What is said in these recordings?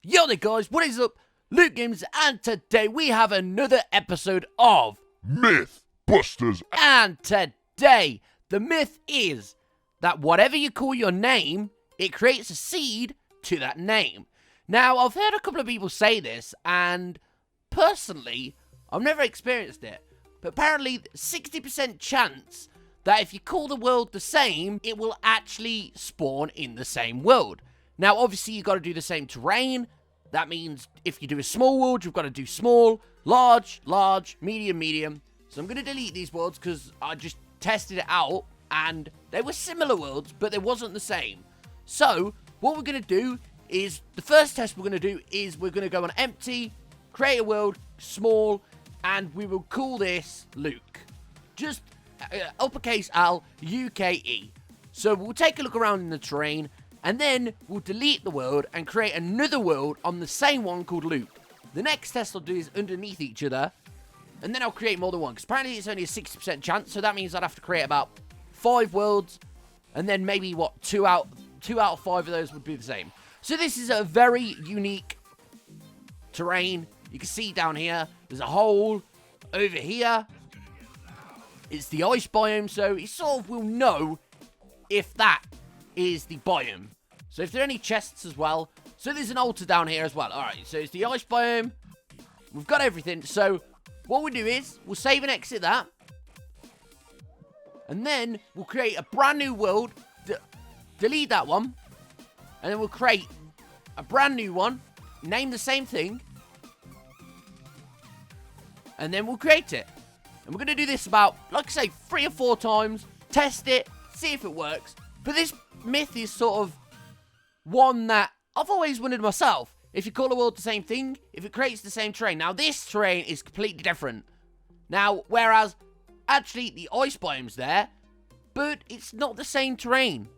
Yo there guys, what is up? Luke Games, and today we have another episode of Mythbusters. And today, the myth is that whatever you call your name, it creates a seed to that name. Now, I've heard a couple of people say this, and personally, I've never experienced it. But apparently, 60% chance that if you call the world the same, it will actually spawn in the same world. Now, obviously, you've got to do the same terrain. That means if you do a small world, you've got to do small, large, medium, medium. So I'm going to delete these worlds because I just tested it out and they were similar worlds, but they wasn't the same. So what we're going to do is, the first test we're going to do is we're going to go on empty, create a world, small, and we will call this Luke. Just uppercase L, U-K-E. So we'll take a look around in the terrain, and then we'll delete the world and create another world on the same one called Luke. The next test I'll do is underneath each other, and then I'll create more than one, because apparently it's only a 60% chance, so that means I'd have to create about 5 worlds, and then maybe, what, 2 out of 5 of those would be the same. So this is a very unique terrain. You can see down here, there's a hole. Over here, it's the ice biome, so you sort of will know if that is the biome. So if there are any chests as well. So there's an altar down here as well. Alright, so it's the ice biome. We've got everything. So what we'll do is, we'll save and exit that. And then we'll create a brand new world. Delete that one. And then we'll create a brand new one. Name the same thing. And then we'll create it. And we're going to do this about, like I say, 3 or 4 times. Test it. See if it works. But this myth is sort of one that I've always wondered myself. If you call a world the same thing, if it creates the same terrain. Now, this terrain is completely different. Now, whereas, actually, the ice biome's there, but it's not the same terrain.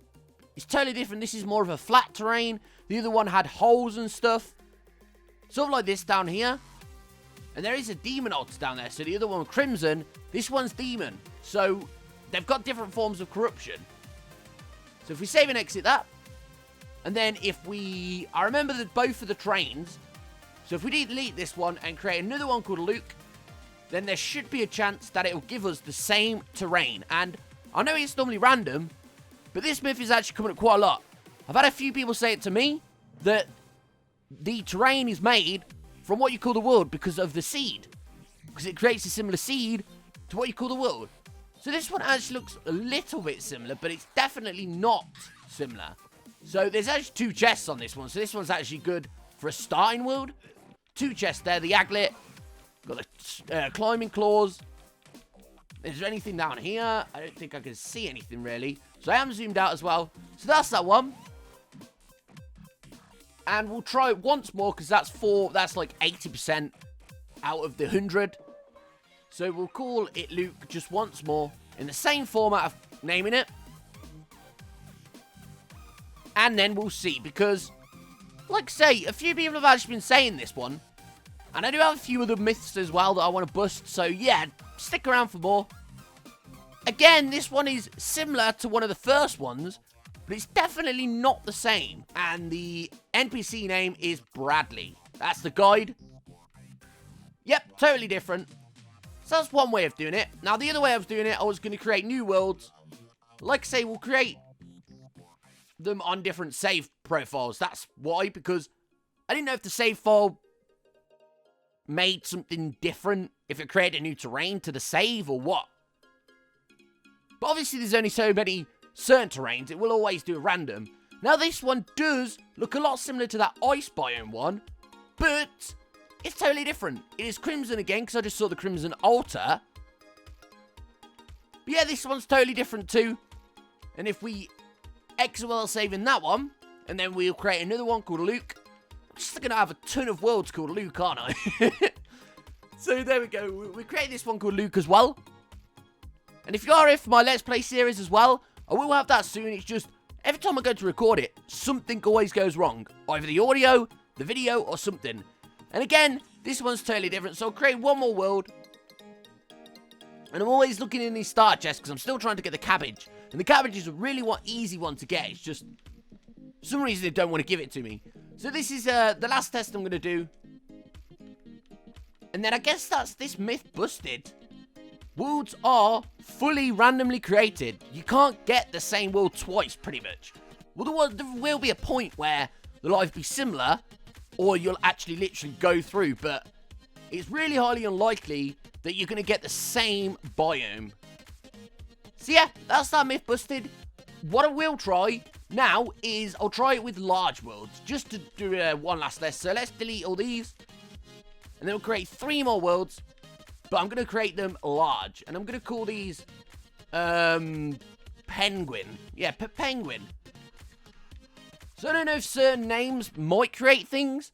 It's totally different. This is more of a flat terrain. The other one had holes and stuff. Sort of like this down here. And there is a demon altar down there. So the other one, Crimson, this one's demon. So they've got different forms of corruption. So if we save and exit that, and then if we, I remember that both of the trains, so if we delete this one and create another one called Luke, then there should be a chance that it will give us the same terrain. And I know it's normally random, but this myth is actually coming up quite a lot. I've had a few people say it to me, that the terrain is made from what you call the world because of the seed. Because it creates a similar seed to what you call the world. So this one actually looks a little bit similar, but it's definitely not similar. So there's actually 2 chests on this one. So this one's actually good for a starting world. 2 chests there. The aglet. Got the climbing claws. Is there anything down here? I don't think I can see anything really. So I am zoomed out as well. So that's that one. And we'll try it once more because that's like 80% out of the 100. So we'll call it Luke just once more in the same format of naming it. And then we'll see, because, like I say, a few people have actually been saying this one. And I do have a few other myths as well that I want to bust. So yeah, stick around for more. Again, this one is similar to one of the first ones, but it's definitely not the same. And the NPC name is Bradley. That's the guide. Yep, totally different. So that's one way of doing it. Now, the other way of doing it, I was going to create new worlds. Like I say, we'll create them on different save profiles. That's why, because I didn't know if the save file made something different, if it created a new terrain to the save or what. But obviously, there's only so many certain terrains. It will always do a random. Now, this one does look a lot similar to that ice biome one, but it's totally different. It is Crimson again, because I just saw the Crimson altar. But yeah, this one's totally different too. And if we exit while saving that one, and then we'll create another one called Luke. I'm just going to have a ton of worlds called Luke, aren't I? So there we go. We create this one called Luke as well. And if you are here for my Let's Play series as well, I will have that soon. It's just, every time I go to record it, something always goes wrong. Either the audio, the video, or something. And again, this one's totally different. So I'll create one more world. And I'm always looking in these starter chests because I'm still trying to get the cabbage. And the cabbage is a really easy one to get. It's just, for some reason they don't want to give it to me. So this is the last test I'm going to do. And then I guess that's this myth busted. Worlds are fully randomly created. You can't get the same world twice, pretty much. Well, there will be a point where they'll either be similar, or you'll actually literally go through, but it's really highly unlikely that you're going to get the same biome. So yeah, that's that myth busted. What I will try now is I'll try it with large worlds, just to do one last test. So let's delete all these, and then we'll create 3 more worlds, but I'm going to create them large, and I'm going to call these Penguin. Yeah, Penguin. So I don't know if certain names might create things,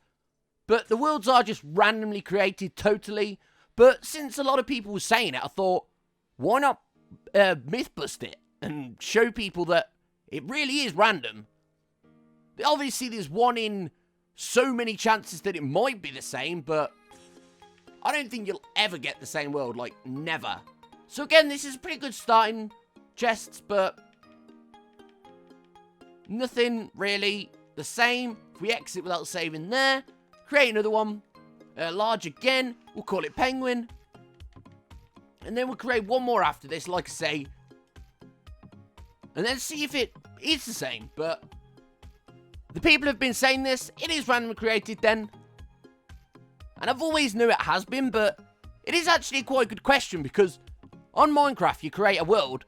but the worlds are just randomly created totally. But since a lot of people were saying it, I thought, why not myth bust it and show people that it really is random. Obviously, there's one in so many chances that it might be the same, but I don't think you'll ever get the same world, like, never. So again, this is a pretty good starting chests, but nothing really the same. If we exit without saving there, create another one, large again, we'll call it Penguin. And then we'll create one more after this, like I say. And then see if it is the same. But the people have been saying this, it is randomly created then. And I've always knew it has been, but it is actually quite a good question, because on Minecraft you create a world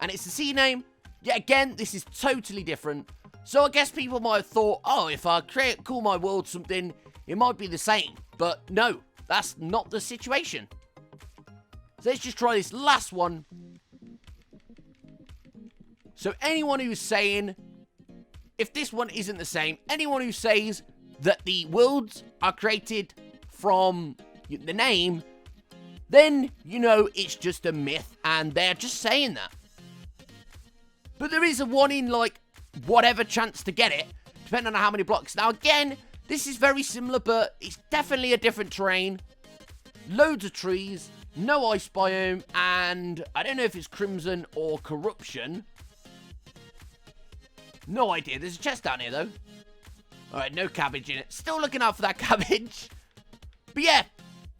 and it's the sea name. Yet again, this is totally different. So I guess people might have thought, oh, if I call my world something, it might be the same. But no, that's not the situation. So let's just try this last one. So anyone who's saying, if this one isn't the same, anyone who says that the worlds are created from the name, then you know it's just a myth and they're just saying that. But there is a 1 in, like, whatever chance to get it, depending on how many blocks. Now, again, this is very similar, but it's definitely a different terrain. Loads of trees, no ice biome, and I don't know if it's Crimson or Corruption. No idea. There's a chest down here, though. Alright, no cabbage in it. Still looking out for that cabbage. But yeah,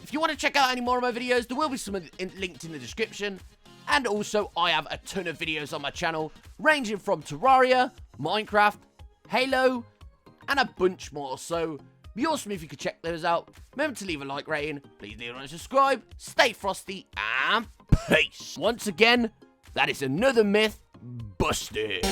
if you want to check out any more of my videos, there will be some linked in the description. And also, I have a ton of videos on my channel, ranging from Terraria, Minecraft, Halo, and a bunch more. So, it'd be awesome if you could check those out. Remember to leave a like rating, please leave a subscribe, stay frosty, and peace. Once again, that is another myth busted.